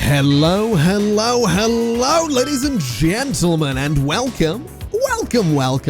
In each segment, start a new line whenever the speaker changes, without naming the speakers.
Hello, ladies and gentlemen, and welcome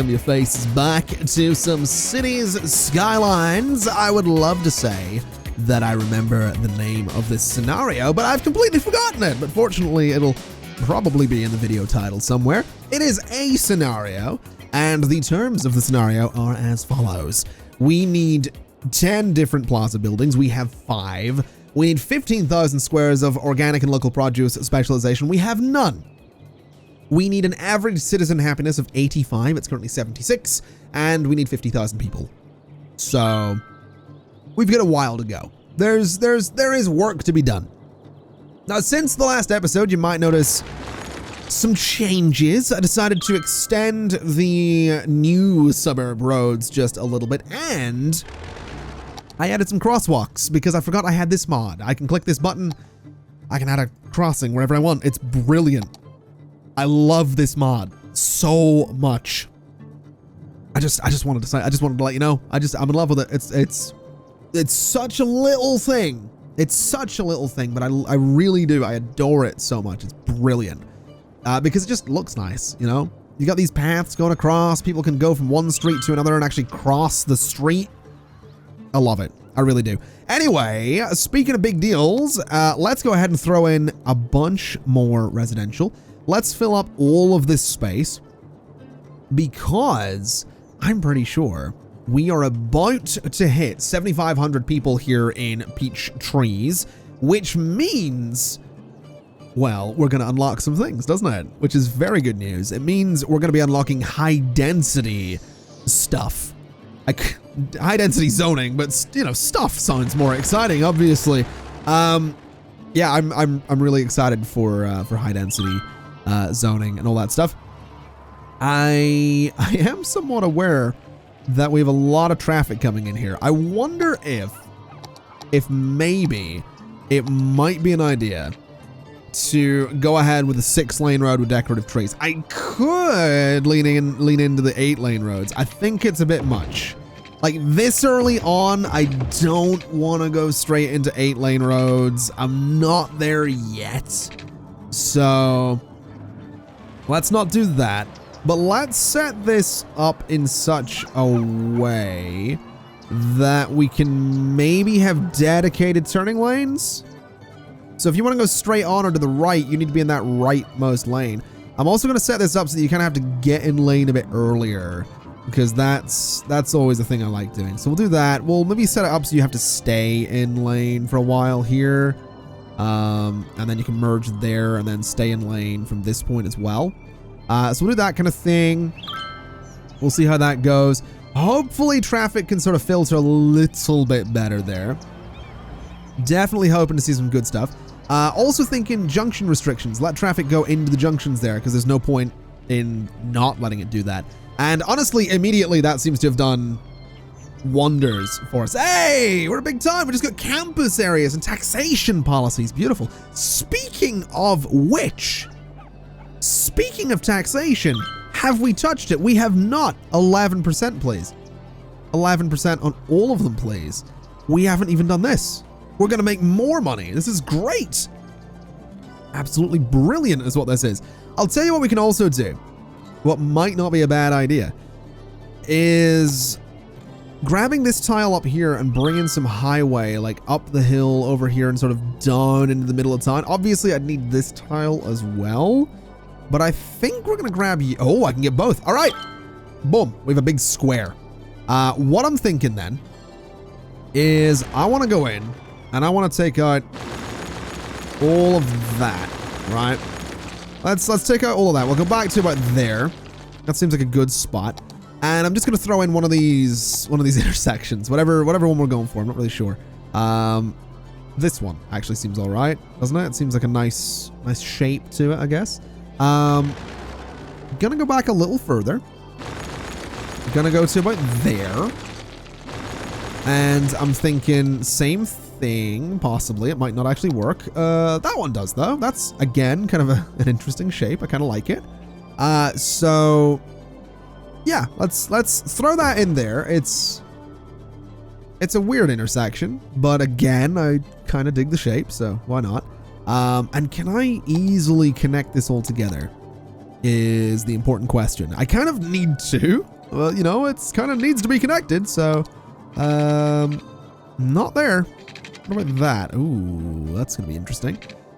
your faces back to some Cities Skylines. I would love to say that I remember the name of this scenario, but I've completely forgotten it. But fortunately, it'll probably be in the video title somewhere. It is a scenario, and the terms of the scenario are as follows. We need 10 different plaza buildings. We have 5. We need 15,000 squares of organic and local produce specialization. We have none. We need an average citizen happiness of 85. It's currently 76. And we need 50,000 people. So we've got a while to go. There is work to be done. Now, since the last episode, you might notice some changes. I decided to extend the new suburb roads just a little bit, and I added some crosswalks because I forgot I had this mod. I can click this button. I can add a crossing wherever I want. It's brilliant. I love this mod so much. I just wanted to say, I just wanted to let you know. I'm in love with it. It's such a little thing. It's such a little thing, but I really do. I adore it so much. It's brilliant. Because it just looks nice, you know? You got these paths going across. People can go from one street to another and actually cross the street. I love it. I really do. Anyway, speaking of big deals, let's go ahead and throw in a bunch more residential. Let's fill up all of this space because I'm pretty sure we are about to hit 7,500 people here in Peach Trees, which means, well, we're going to unlock some things, doesn't it? Which is very good news. It means we're going to be unlocking high density stuff. Like high density zoning, but you know, stuff sounds more exciting, obviously. Yeah, I'm really excited for high density zoning and all that stuff. I am somewhat aware that we have a lot of traffic coming in here. I wonder if maybe it might be an idea to go ahead with a 6-lane road with decorative trees. I could lean into the 8-lane roads. I think it's a bit much. Like this early on, I don't want to go straight into 8-lane roads. I'm not there yet. So let's not do that. But let's set this up in such a way that we can maybe have dedicated turning lanes. So if you want to go straight on or to the right, you need to be in that rightmost lane. I'm also going to set this up so that you kind of have to get in lane a bit earlier, because that's always the thing I like doing. So we'll do that. We'll maybe set it up so you have to stay in lane for a while here. And then you can merge there and then stay in lane from this point as well. So we'll do that kind of thing. We'll see how that goes. Hopefully traffic can sort of filter a little bit better there. Definitely hoping to see some good stuff. Also thinking junction restrictions. Let traffic go into the junctions there, because there's no point in not letting it do that. And honestly, immediately that seems to have done wonders for us. Hey, we're a big time. We just got campus areas and taxation policies. Beautiful. Speaking of which, speaking of taxation, have we touched it? We have not. 11%, please. 11% on all of them, please. We haven't even done this. We're going to make more money. This is great. Absolutely brilliant is what this is. I'll tell you what we can also do. What might not be a bad idea is grabbing this tile up here and bringing some highway like up the hill over here and sort of down into the middle of town. Obviously, I'd need this tile as well, but I think we're going to grab you. Oh, I can get both. All right. Boom. We have a big square. What I'm thinking then is I want to go in and I want to take out all of that, right? Let's take out all of that. We'll go back to about there. That seems like a good spot. And I'm just going to throw in one of these intersections, whatever one we're going for. I'm not really sure. This one actually seems all right, doesn't it? It seems like a nice shape to it, I guess. Gonna go back a little further. Gonna go to about there. And I'm thinking same thing, possibly. It might not actually work. That one does, though. That's, again, kind of an interesting shape. I kind of like it. So, yeah, let's throw that in there. It's a weird intersection, but again, I kind of dig the shape, so why not? And can I easily connect this all together is the important question. I kind of need to. Well, you know, it's kind of needs to be connected, so not there. What about that? Ooh, that's gonna be interesting.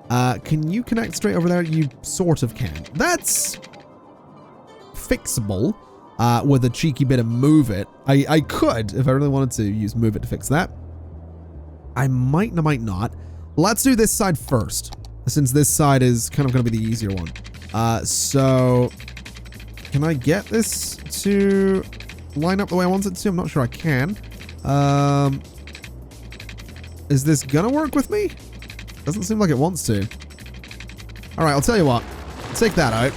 Can you connect straight over there? You sort of can. That's fixable with a cheeky bit of move it. I could, if I really wanted to, use move it to fix that. I might and I might not. Let's do this side first, since this side is kind of going to be the easier one. So can I get this to line up the way I want it to? I'm not sure I can. Is this gonna work with me? Doesn't seem like it wants to. All right, I'll tell you what. Take that out.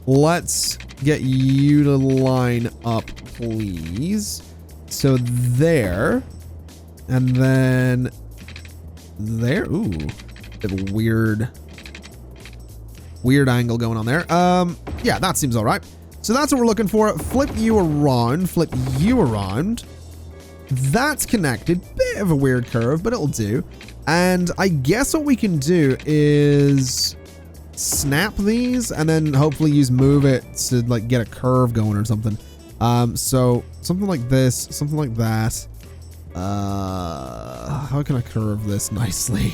Let's get you to line up, please. So there. And then there. Ooh, bit of a weird angle going on there. Yeah, that seems all right. So that's what we're looking for. Flip you around. Flip you around. That's connected. Bit of a weird curve, but it'll do. And I guess what we can do is snap these and then hopefully use move it to like get a curve going or something. So something like this, something like that. How can I curve this nicely?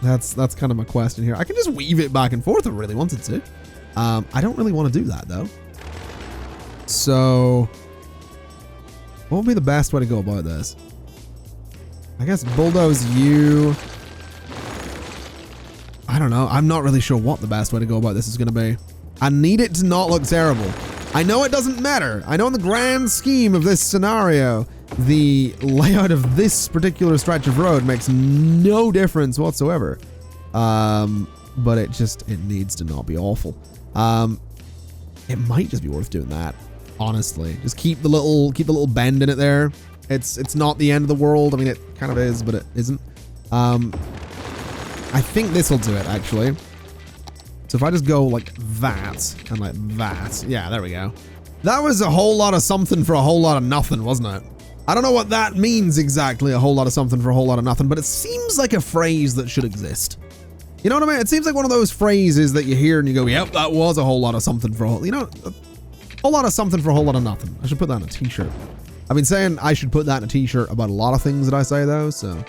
That's kind of my question here. I can just weave it back and forth if I really wanted to. I don't really want to do that though. So what would be the best way to go about this? I guess bulldoze you. I don't know. I'm not really sure what the best way to go about this is going to be. I need it to not look terrible. I know it doesn't matter. I know in the grand scheme of this scenario, the layout of this particular stretch of road makes no difference whatsoever. But it needs to not be awful. It might just be worth doing that. Honestly, just keep the little bend in it there. It's not the end of the world. I mean, it kind of is, but it isn't. I think this will do it actually. So if I just go like that and like that, yeah, there we go. That was a whole lot of something for a whole lot of nothing, wasn't it? I don't know what that means exactly, a whole lot of something for a whole lot of nothing, but it seems like a phrase that should exist. You know what I mean? It seems like one of those phrases that you hear and you go, yep, that was a whole lot of something for a whole, you know, a whole lot of something for a whole lot of nothing. I should put that on a t-shirt. I've been saying I should put that in a t-shirt about a lot of things that I say though, so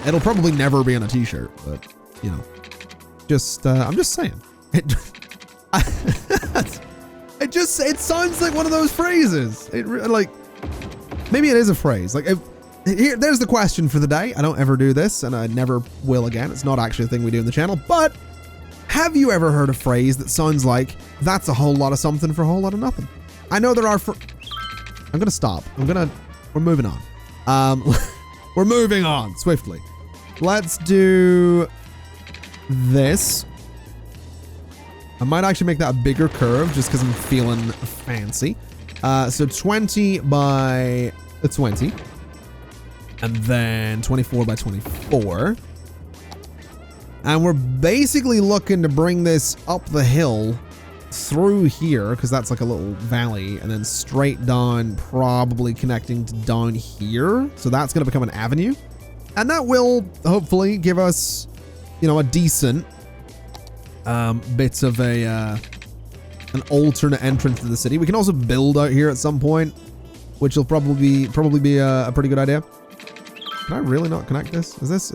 it'll probably never be on a t-shirt, but you know, just I'm just saying. It sounds like one of those phrases. Like maybe it is a phrase. Like there's the question for the day. I don't ever do this, and I never will again. It's not actually a thing we do in the channel. But have you ever heard a phrase that sounds like that's a whole lot of something for a whole lot of nothing? I know there are. I'm gonna stop. We're moving on. We're moving on swiftly. Let's do this. I might actually make that a bigger curve just because I'm feeling fancy. So 20 by 20. And then 24 by 24. And we're basically looking to bring this up the hill through here, because that's like a little valley, and then straight down, probably connecting to down here. So that's going to become an avenue. And that will hopefully give us, you know, a decent bit of an alternate entrance to the city. We can also build out here at some point, which will probably be a pretty good idea. Can I really not connect this? Is this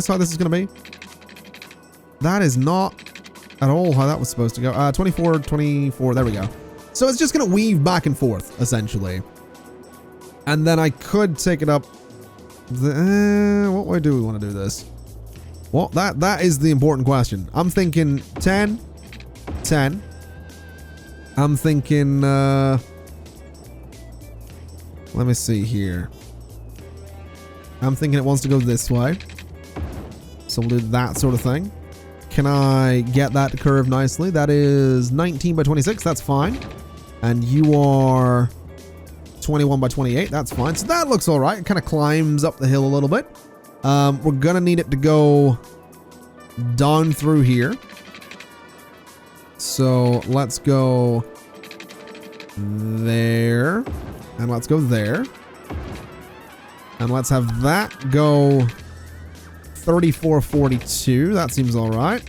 how this is gonna be? That is not at all how that was supposed to go. 24, 24, there we go. So it's just gonna weave back and forth, essentially. And then I could take it up. What way do we want to do this? Well, that is the important question. I'm thinking 10, 10. I'm thinking, let me see here. I'm thinking it wants to go this way. So we'll do that sort of thing. Can I get that to curve nicely? That is 19 by 26. That's fine. And you are 21 by 28. That's fine. So that looks all right. It kind of climbs up the hill a little bit. We're going to need it to go down through here. So let's go there. And let's go there. And let's have that go 3442. That seems all right.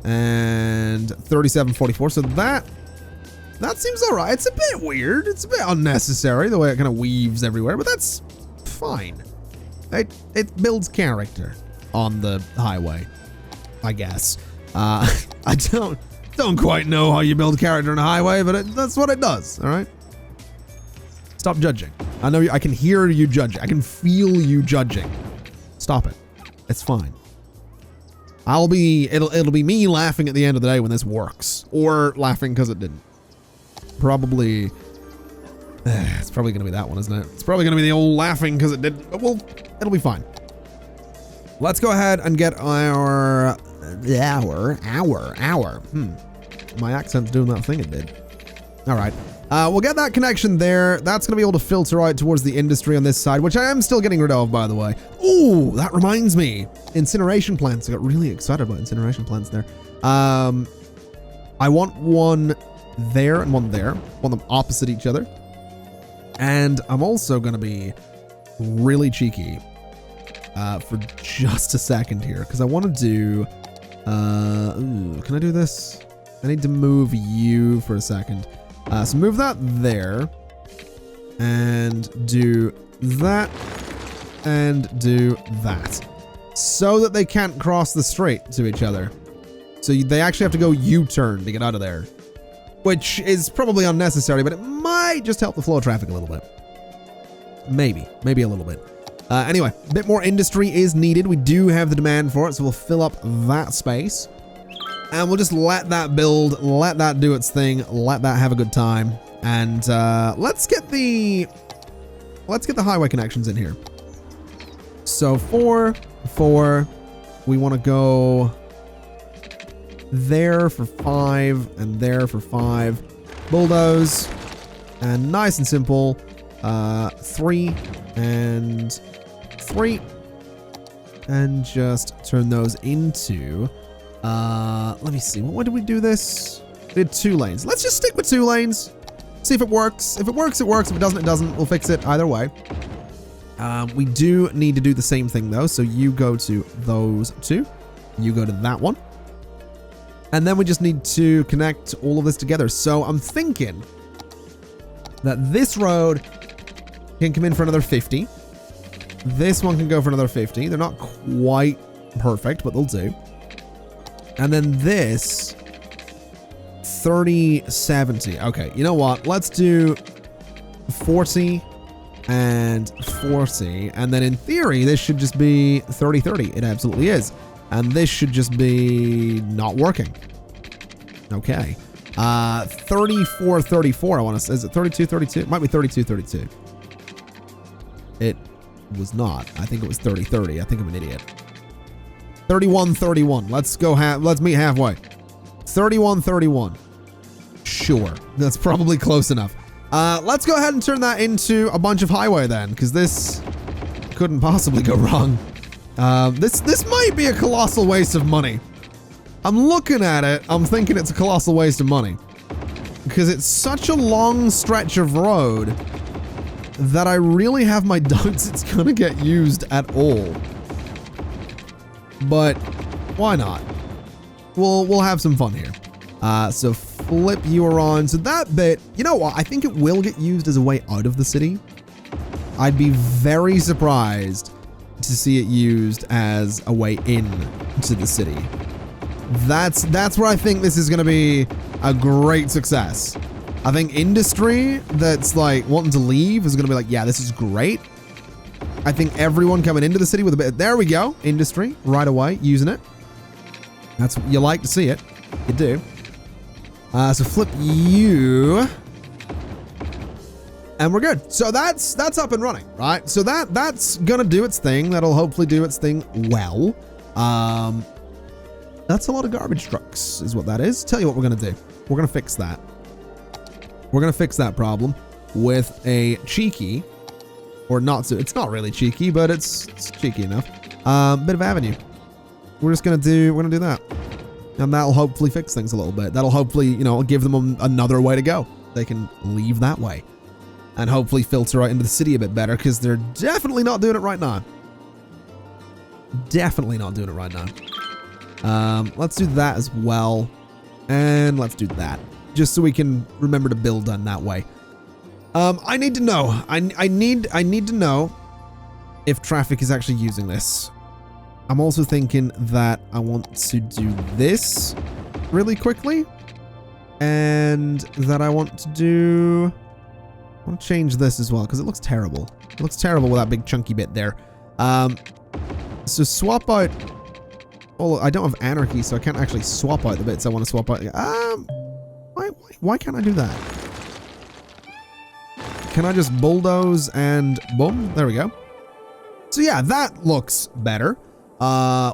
And 3744. So that seems all right. It's a bit weird. It's a bit unnecessary the way it kind of weaves everywhere, but that's fine. It builds character on the highway, I guess. I don't quite know how you build character on a highway, but that's what it does. All right. Stop judging. I know I can hear you judging. I can feel you judging. Stop it. It's fine. It'll be me laughing at the end of the day when this works, or laughing because it didn't. Probably. It's probably gonna be that one, isn't it? It's probably gonna be the old laughing because it didn't. But it'll be fine. Let's go ahead and get our. My accent's doing that thing it did. All right. We'll get that connection there. That's going to be able to filter out towards the industry on this side, which I am still getting rid of, by the way. Ooh, that reminds me. Incineration plants. I got really excited about incineration plants there. I want one there and one there. I want them opposite each other. And I'm also going to be really cheeky for just a second here, because I want to do... can I do this? I need to move you for a second. So move that there, and do that, and do that, so that they can't cross the street to each other. So they actually have to go U-turn to get out of there, which is probably unnecessary, but it might just help the flow of traffic a little bit. Maybe a little bit. Anyway, a bit more industry is needed. We do have the demand for it, so we'll fill up that space. And we'll just let that build, let that do its thing, let that have a good time. And let's get the highway connections in here. So 4, we want to go there for 5 and there for 5. Bulldoze. And nice and simple. 3 and 3. And just turn those into... let me see. Why did we do this? We did 2 lanes. Let's just stick with 2 lanes. See if it works. If it works, it works. If it doesn't, it doesn't. We'll fix it either way. We do need to do the same thing though. So you go to those 2. You go to that one. And then we just need to connect all of this together. So I'm thinking that this road can come in for another 50. This one can go for another 50. They're not quite perfect, but they'll do. And then this 30-70. Okay, you know what? Let's do 40 and 40. And then in theory, this should just be 30-30. It absolutely is. And this should just be not working. Okay. 34-34, I want to say. Is it 32-32? It might be 32-32. It was not. I think it was 30-30. I think I'm an idiot. 31-31. Let's meet halfway. 31-31. Sure. That's probably close enough. Let's go ahead and turn that into a bunch of highway then, because this couldn't possibly go wrong. This might be a colossal waste of money. I'm looking at it. I'm thinking it's a colossal waste of money, because it's such a long stretch of road that I really have my doubts it's going to get used at all. But why not? We'll have some fun here. So flip you around. So that bit, you know what? I think it will get used as a way out of the city. I'd be very surprised to see it used as a way in to the city. That's where I think this is going to be a great success. I think industry that's like wanting to leave is going to be like, yeah, this is great. I think everyone coming into the city with a bit, there we go, industry right away, using it. That's what you like to see it. You do. So flip you. And we're good. So that's up and running, right? So that's gonna do its thing. That'll hopefully do its thing well. That's a lot of garbage trucks is what that is. Tell you what we're gonna do. We're gonna fix that. We're gonna fix that problem with a cheeky, or not so, it's not really cheeky, but it's cheeky enough. Bit of avenue. We're gonna do that. And that'll hopefully fix things a little bit. That'll hopefully, you know, give them another way to go. They can leave that way. And hopefully filter out into the city a bit better, because they're definitely not doing it right now. Definitely not doing it right now. Let's do that as well. And let's do that. Just so we can remember to build on that way. I need to know. I need to know if traffic is actually using this. I'm also thinking that I want to do this really quickly. And that I want to change this as well, because it looks terrible. It looks terrible with that big chunky bit there. So swap out... Oh, I don't have anarchy, so I can't actually swap out the bits I want to swap out. Why can't I do that? Can I just bulldoze and boom? There we go. So yeah, that looks better.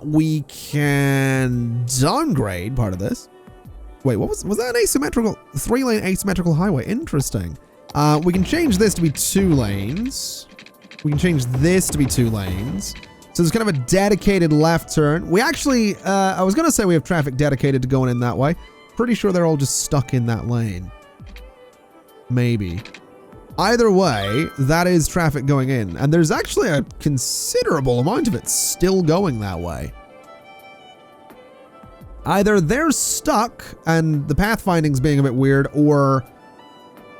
We can downgrade part of this. Wait, what was that an asymmetrical, 3-lane asymmetrical highway? Interesting. We can change this to be 2 lanes. We can change this to be 2 lanes. So there's kind of a dedicated left turn. We actually, I was going to say we have traffic dedicated to going in that way. Pretty sure they're all just stuck in that lane. Maybe. Either way, that is traffic going in. And there's actually a considerable amount of it still going that way. Either they're stuck and the pathfinding's being a bit weird, or,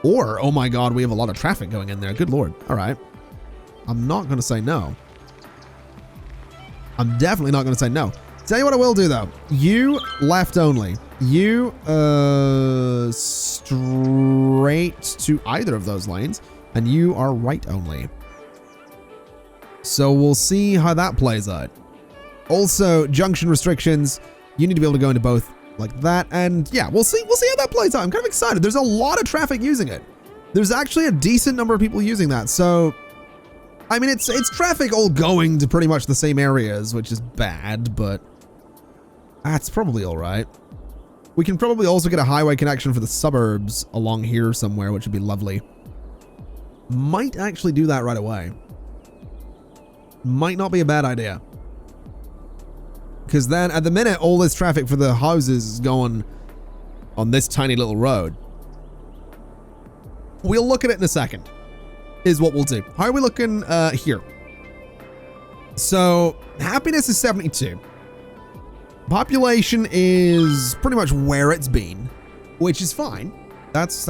oh my god, we have a lot of traffic going in there. Good lord. All right. I'm not going to say no. I'm definitely not going to say no. Tell you what I will do, though. You left only. You straight to either of those lanes, and you are right only. So we'll see how that plays out. Also, junction restrictions. You need to be able to go into both like that, and yeah, we'll see how that plays out. I'm kind of excited. There's a lot of traffic using it. There's actually a decent number of people using that, so I mean, it's traffic all going to pretty much the same areas, which is bad, but that's probably all right. We can probably also get a highway connection for the suburbs along here somewhere, which would be lovely. Might actually do that right away. Might not be a bad idea. Because then, at the minute, all this traffic for the houses is going on this tiny little road. We'll look at it in a second, is what we'll do. How are we looking here? So, happiness is 72. Population is pretty much where it's been, which is fine. That's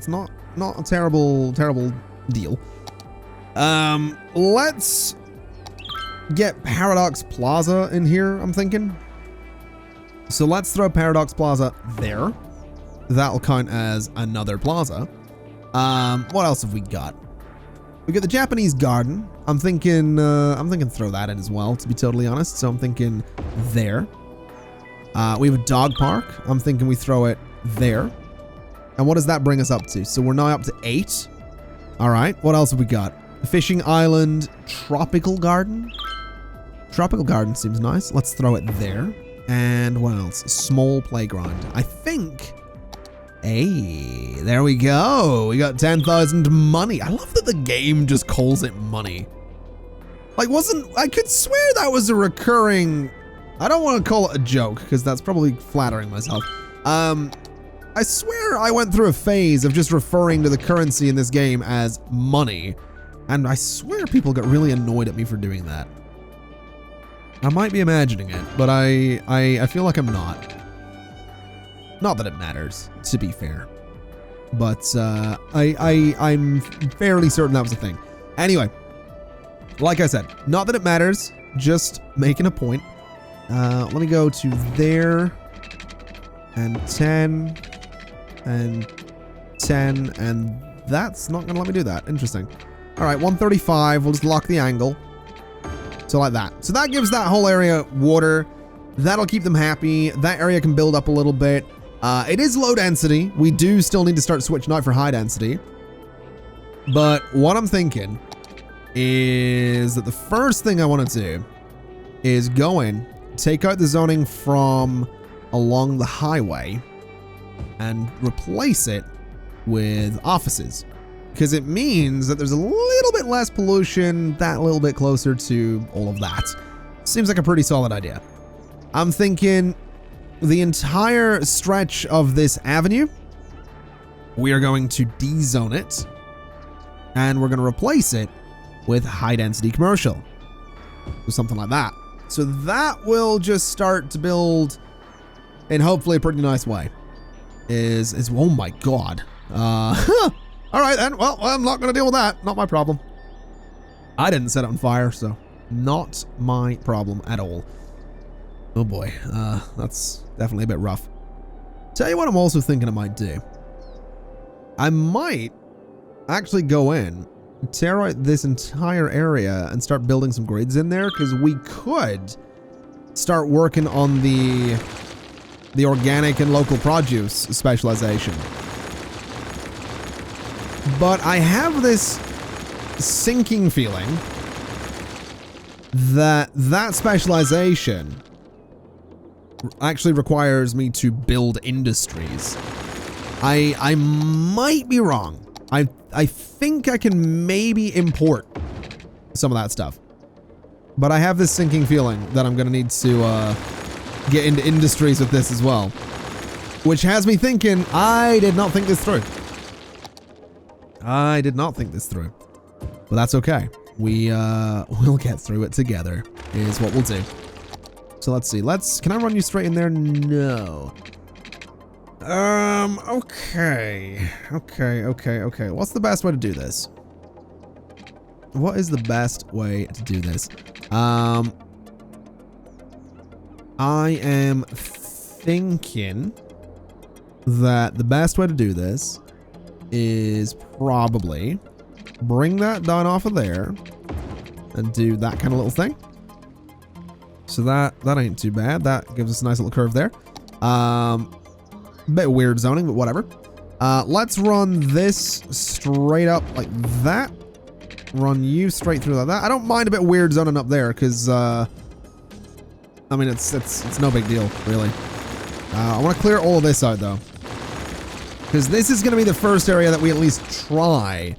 not a terrible deal. Let's get Paradox Plaza in here, I'm thinking. So let's throw Paradox Plaza there. That'll count as another plaza. What else have we got? We got the Japanese Garden. I'm thinking throw that in as well, to be totally honest. So I'm thinking there. We have a dog park. I'm thinking we throw it there. And what does that bring us up to? So we're now up to 8. All right. What else have we got? Fishing Island, Tropical Garden. Tropical Garden seems nice. Let's throw it there. And what else? Small Playground. I think. Hey, there we go. We got 10,000 money. I love that the game just calls it money. Like, I could swear that was a recurring. I don't want to call it a joke because that's probably flattering myself. I swear I went through a phase of just referring to the currency in this game as money. And I swear people got really annoyed at me for doing that. I might be imagining it, but I feel like I'm not. Not that it matters, to be fair. But I'm fairly certain that was a thing. Anyway, like I said, not that it matters, just making a point. Let me go to there, and 10, and 10, and that's not gonna let me do that. Interesting. All right, 135, we'll just lock the angle. So like that. So that gives that whole area water. That'll keep them happy. That area can build up a little bit. It is low density. We do still need to start switching out for high density. But what I'm thinking is that the first thing I want to do is go in, take out the zoning from along the highway and replace it with offices. Because it means that there's a little bit less pollution, that little bit closer to all of that. Seems like a pretty solid idea. I'm thinking the entire stretch of this avenue, we are going to dezone it, and we're going to replace it with high density commercial. Or something like that. So that will just start to build in hopefully a pretty nice way. Oh my god. All right then. Well, I'm not going to deal with that. Not my problem. I didn't set it on fire, so not my problem at all. Oh boy. That's definitely a bit rough. Tell you what I'm also thinking I might do. I might actually go in, tear out this entire area and start building some grids in there, because we could start working on the organic and local produce specialization. But I have this sinking feeling that specialization actually requires me to build industries. I might be wrong. I think I can maybe import some of that stuff. But I have this sinking feeling that I'm going to need to get into industries with this as well. Which has me thinking, I did not think this through. I did not think this through. But that's okay. We'll get through it together, is what we'll do. So let's see. Can I run you straight in there? No. Okay. What's the best way to do this? What is the best way to do this? I am thinking that the best way to do this is probably bring that down off of there and do that kind of little thing. So that ain't too bad. That gives us a nice little curve there. Bit weird zoning, but whatever. Let's run this straight up like that. Run you straight through like that. I don't mind a bit weird zoning up there, because I mean it's no big deal really. I want to clear all of this out though, because this is going to be the first area that we at least try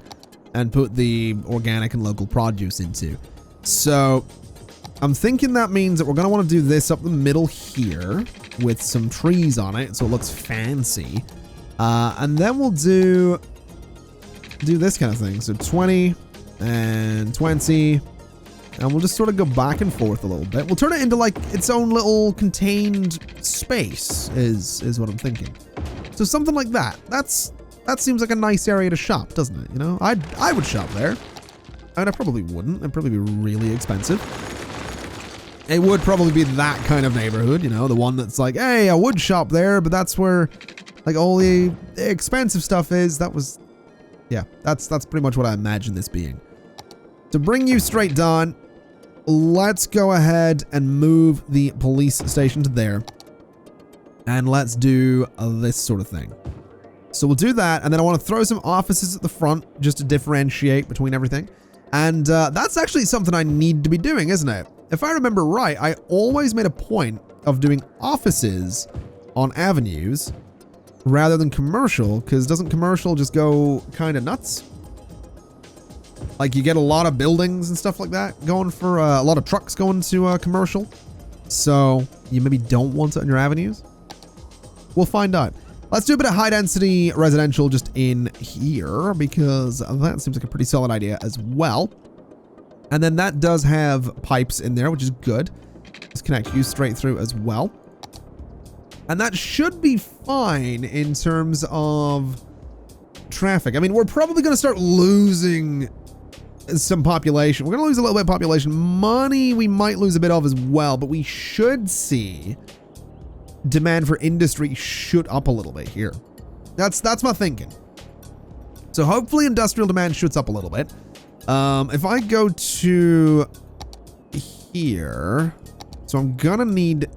and put the organic and local produce into. So I'm thinking that means that we're going to want to do this up the middle here with some trees on it so it looks fancy. And then we'll do this kind of thing. So 20 and 20. And we'll just sort of go back and forth a little bit. We'll turn it into like its own little contained space is what I'm thinking. So something like that. That seems like a nice area to shop, doesn't it? You know, I would shop there. I mean, I probably wouldn't. It'd probably be really expensive. It would probably be that kind of neighborhood, you know, the one that's like, hey, I would shop there, but that's where like all the expensive stuff is. Yeah, that's pretty much what I imagine this being. To bring you straight down, let's go ahead and move the police station to there. And let's do this sort of thing. So we'll do that, and then I want to throw some offices at the front just to differentiate between everything. And that's actually something I need to be doing, isn't it? If I remember right, I always made a point of doing offices on avenues rather than commercial, because doesn't commercial just go kind of nuts? Like you get a lot of buildings and stuff like that going for a lot of trucks going to commercial. So you maybe don't want it on your avenues. We'll find out. Let's do a bit of high density residential just in here, because that seems like a pretty solid idea as well. And then that does have pipes in there, which is good. Just connect you straight through as well. And that should be fine in terms of traffic. I mean, we're probably going to start losing some population. We're going to lose a little bit of population. Money we might lose a bit of as well, but we should see demand for industry shoot up a little bit here. That's my thinking. So hopefully industrial demand shoots up a little bit. If I go to here, so I'm gonna need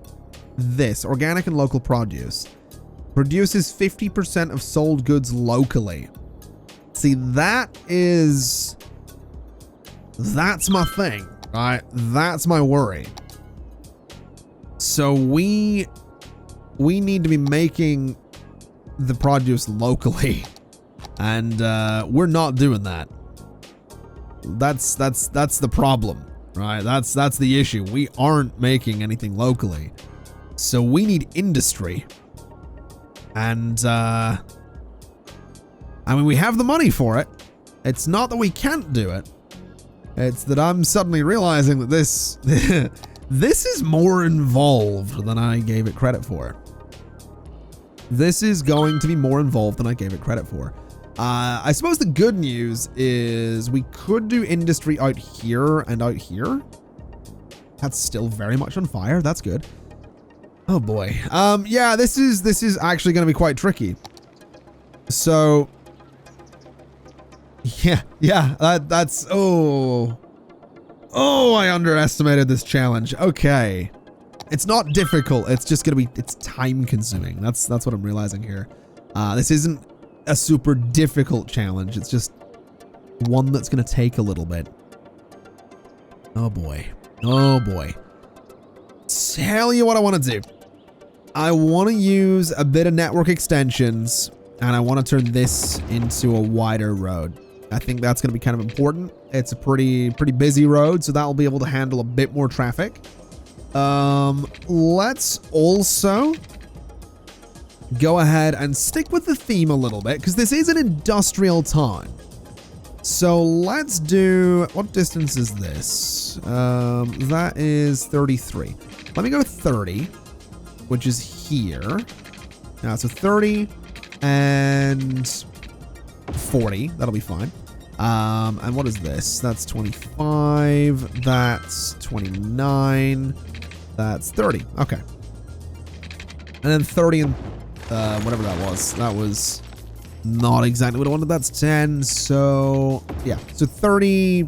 this organic and local produce. Produces 50% of sold goods locally. See, that's my thing, right? That's my worry. So we need to be making the produce locally, and we're not doing that. That's the problem, right? That's the issue. We aren't making anything locally, so we need industry. And I mean, we have the money for it. It's not that we can't do it. It's that I'm suddenly realizing that This is more involved than I gave it credit for. This is going to be more involved than I gave it credit for. I suppose the good news is we could do industry out here and out here. That's still very much on fire. That's good. Oh boy. Yeah, this is actually going to be quite tricky. So yeah, that's I underestimated this challenge. Okay. It's not difficult. It's just going to be, it's time consuming. That's what I'm realizing here. This isn't a super difficult challenge. It's just one that's going to take a little bit. Oh boy. Oh boy. Tell you what I want to do. I want to use a bit of network extensions, and I want to turn this into a wider road. I think that's going to be kind of important. It's a pretty busy road, so that will be able to handle a bit more traffic. Let's also go ahead and stick with the theme a little bit, because this is an industrial town. So let's do, what distance is this? That is 33. Let me go 30, which is here. Now, so 30 and 40, that'll be fine. And what is this? That's 25, that's 29, that's 30. Okay. And then 30 and whatever that was not exactly what I wanted. That's 10. So yeah, so 30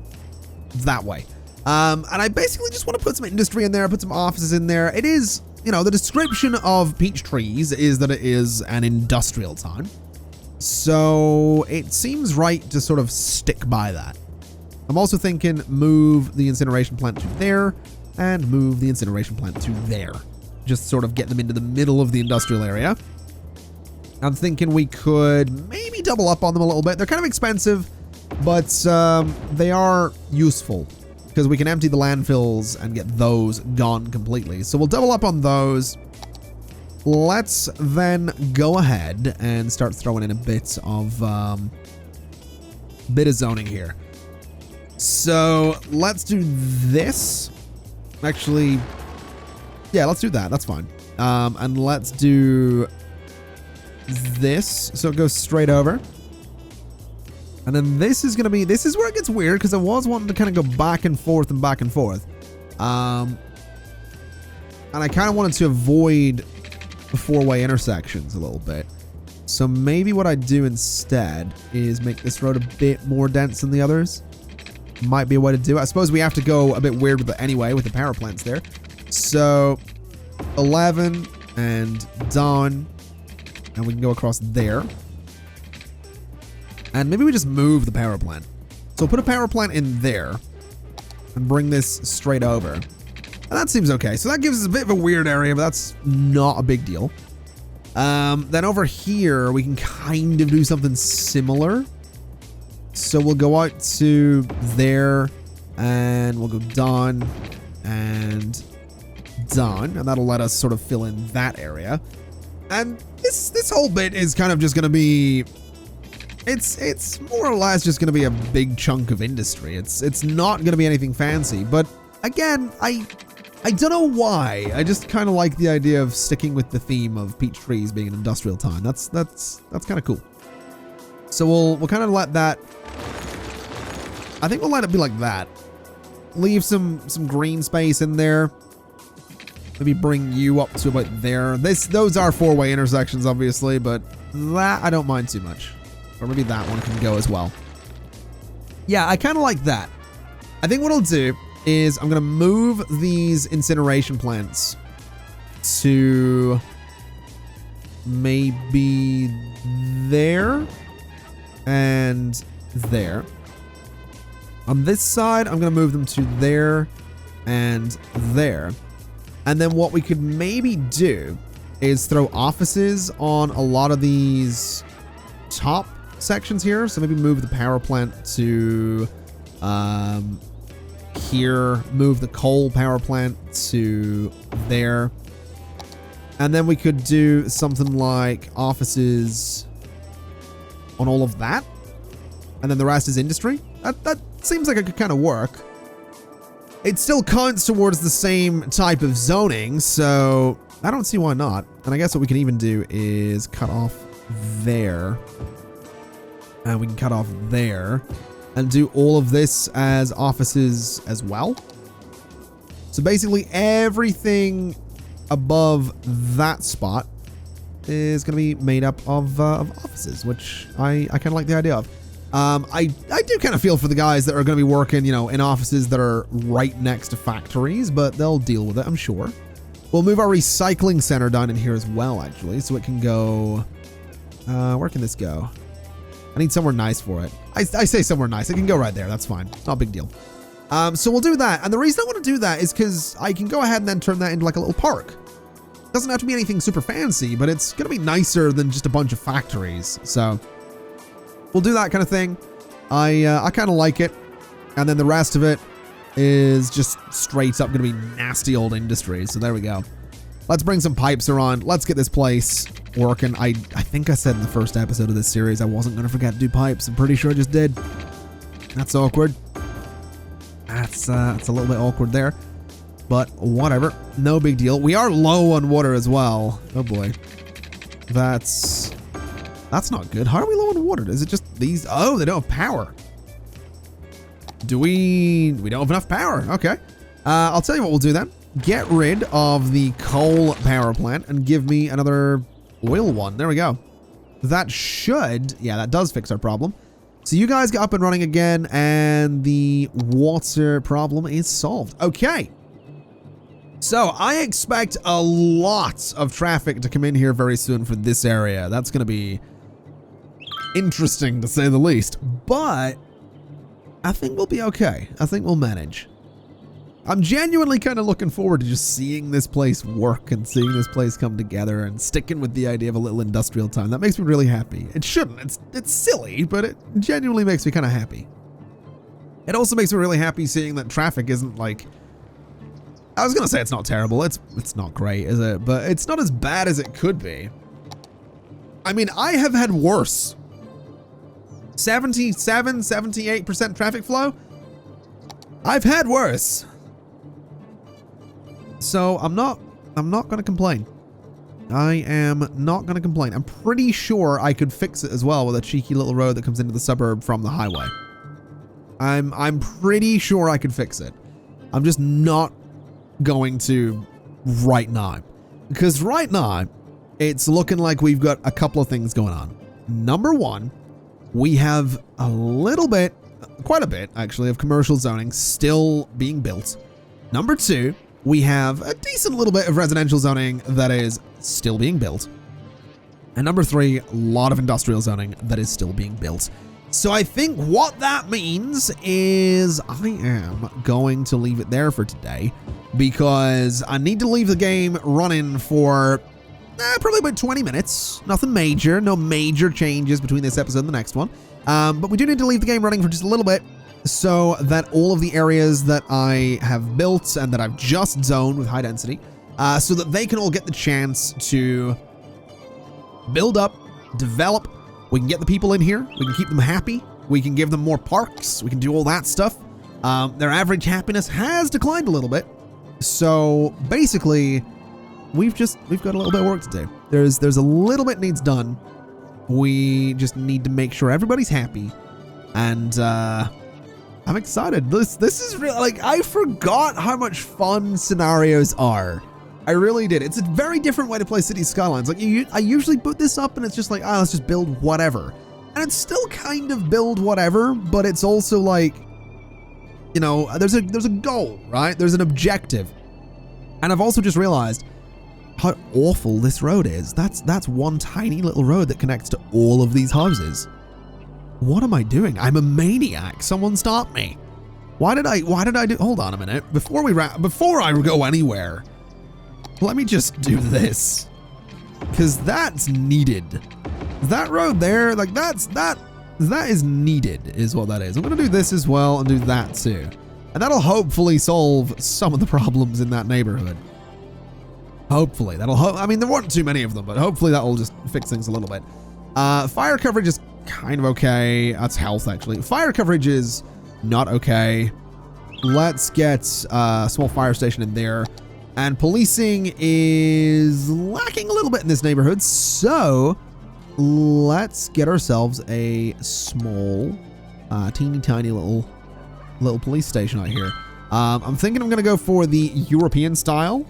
that way. And I basically just want to put some industry in there, put some offices in there. It is, you know, the description of Peach Trees is that it is an industrial town. So it seems right to sort of stick by that. I'm also thinking move the incineration plant to there and move the incineration plant to there. Just sort of get them into the middle of the industrial area. I'm thinking we could maybe double up on them a little bit. They're kind of expensive, but they are useful because we can empty the landfills and get those gone completely. So we'll double up on those. Let's then go ahead and start throwing in a bit of zoning here. So let's do this. Actually, yeah, let's do that. That's fine. And let's do this. So it goes straight over. And then this is going to be, this is where it gets weird because I was wanting to kind of go back and forth and back and forth. And I kind of wanted to avoid the four-way intersections a little bit. So maybe what I do instead is make this road a bit more dense than the others. Might be a way to do it. I suppose we have to go a bit weird with it anyway with the power plants there. So 11 and down, and we can go across there. And maybe we just move the power plant. So put a power plant in there and bring this straight over. And that seems okay. So that gives us a bit of a weird area, but that's not a big deal. Then over here, we can kind of do something similar. So we'll go out to there and we'll go down and down. And that'll let us sort of fill in that area. And this whole bit is kind of just going to be... It's more or less just going to be a big chunk of industry. It's not going to be anything fancy. But again, I don't know why. I just kind of like the idea of sticking with the theme of Peach Trees being an industrial town. That's kind of cool. So we'll kind of let that... I think we'll let it be like that. Leave some green space in there. Maybe bring you up to about there. Those are four-way intersections, obviously, but that I don't mind too much. Or maybe that one can go as well. Yeah, I kind of like that. I think what I'll do is I'm going to move these incineration plants to maybe there and there. On this side, I'm going to move them to there and there. And then what we could maybe do is throw offices on a lot of these top sections here. So maybe move the power plant to here, move the coal power plant to there. And then we could do something like offices on all of that. And then the rest is industry. That seems like it could kind of work. it still counts towards the same type of zoning, so I don't see why not. And I guess what we can even do is cut off there. And we can cut off there and do all of this as offices as well. So basically everything above that spot is going to be made up of offices, which I kind of like the idea of. I do kind of feel for the guys that are going to be working, in offices that are right next to factories, but they'll deal with it, I'm sure. We'll move our recycling center down in here as well, actually, so it can go... where can this go? I need somewhere nice for it. I say somewhere nice. It can go right there. That's fine. Not a big deal. So we'll do that. And the reason I want to do that is because I can go ahead and then turn that into like a little park. It doesn't have to be anything super fancy, but it's going to be nicer than just a bunch of factories. So we'll do that kind of thing. I kind of like it. And then the rest of it is just straight up going to be nasty old industry. So there we go. Let's bring some pipes around. Let's get this place working. I think I said in the first episode of this series I wasn't going to forget to do pipes. I'm pretty sure I just did. That's awkward. That's a little bit awkward there. But whatever. No big deal. We are low on water as well. Oh boy. That's not good. How are we low on water? Is it just these? Oh, they don't have power. We don't have enough power. Okay. I'll tell you what we'll do then. Get rid of the coal power plant and give me another oil one. There we go. That should, yeah, that does fix our problem. So you guys get up and running again and the water problem is solved. Okay. So I expect a lot of traffic to come in here very soon for this area. That's going to be interesting to say the least, but I think we'll be okay. I think we'll manage. I'm genuinely kind of looking forward to just seeing this place work and seeing this place come together and sticking with the idea of a little industrial town. That makes me really happy. It shouldn't. It's silly, but it genuinely makes me kind of happy. It also makes me really happy seeing that traffic isn't like... I was going to say it's not terrible. It's not great, is it? But it's not as bad as it could be. I mean, I have had worse. 77, 78% traffic flow? I've had worse. So I'm not going to complain. I am not going to complain. I'm pretty sure I could fix it as well with a cheeky little road that comes into the suburb from the highway. I'm pretty sure I could fix it. I'm just not going to right now. Because right now, it's looking like we've got a couple of things going on. Number one, we have a little bit, quite a bit actually, of commercial zoning still being built. Number two, we have a decent little bit of residential zoning that is still being built. And number three, a lot of industrial zoning that is still being built. So I think what that means is I am going to leave it there for today because I need to leave the game running for probably about 20 minutes. Nothing major, no major changes between this episode and the next one. But we do need to leave the game running for just a little bit so that all of the areas that I have built and that I've just zoned with high density, so that they can all get the chance to build up, develop. We can get the people in here. We can keep them happy. We can give them more parks. We can do all that stuff. Their average happiness has declined a little bit. So basically, we've got a little bit of work to do. There's a little bit needs done. We just need to make sure everybody's happy. And I'm excited. This is really, like, I forgot how much fun scenarios are. I really did. It's a very different way to play Cities Skylines. Like, I usually put this up and it's just like, let's just build whatever. And it's still kind of build whatever, but it's also like, there's a goal, right? There's an objective. And I've also just realized how awful this road is. That's one tiny little road that connects to all of these houses. What am I doing? I'm a maniac. Someone stop me. Why did I do, hold on a minute. Before I go anywhere, let me just do this. Cause that's needed. That road there, like that is needed is what that is. I'm gonna do this as well and do that too. And that'll hopefully solve some of the problems in that neighborhood. Hopefully I mean, there weren't too many of them, but hopefully that'll just fix things a little bit. Fire coverage is kind of okay. That's health actually. Fire coverage is not okay. let's get a small fire station in there. And policing is lacking a little bit in this neighborhood, so let's get ourselves a small, teeny tiny little police station out here. I'm thinking I'm gonna go for the European style,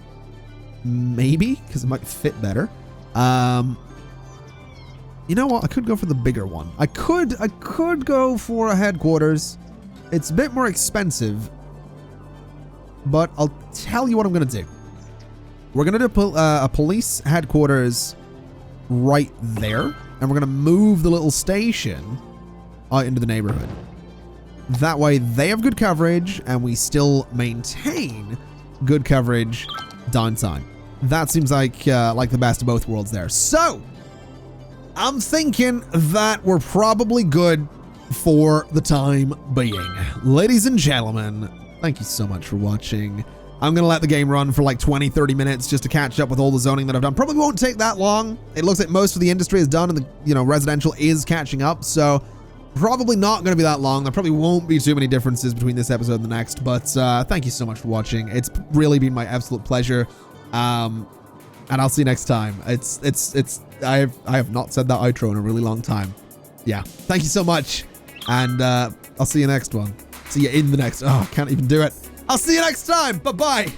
maybe, because it might fit better. You know what? I could go for the bigger one. I could go for a headquarters. It's a bit more expensive, but I'll tell you what I'm gonna do. We're gonna do a police headquarters right there, and we're gonna move the little station out into the neighborhood. That way they have good coverage and we still maintain good coverage downtime. That seems like the best of both worlds there. So I'm thinking that we're probably good for the time being. Ladies and gentlemen, thank you so much for watching. I'm going to let the game run for like 20, 30 minutes just to catch up with all the zoning that I've done. Probably won't take that long. It looks like most of the industry is done and the, residential is catching up. So probably not going to be that long. There probably won't be too many differences between this episode and the next, but thank you so much for watching. It's really been my absolute pleasure. And I'll see you next time. I have not said that outro in a really long time. Yeah. Thank you so much. And I'll see you next one. See you in the next. Oh, I can't even do it. I'll see you next time. Bye-bye.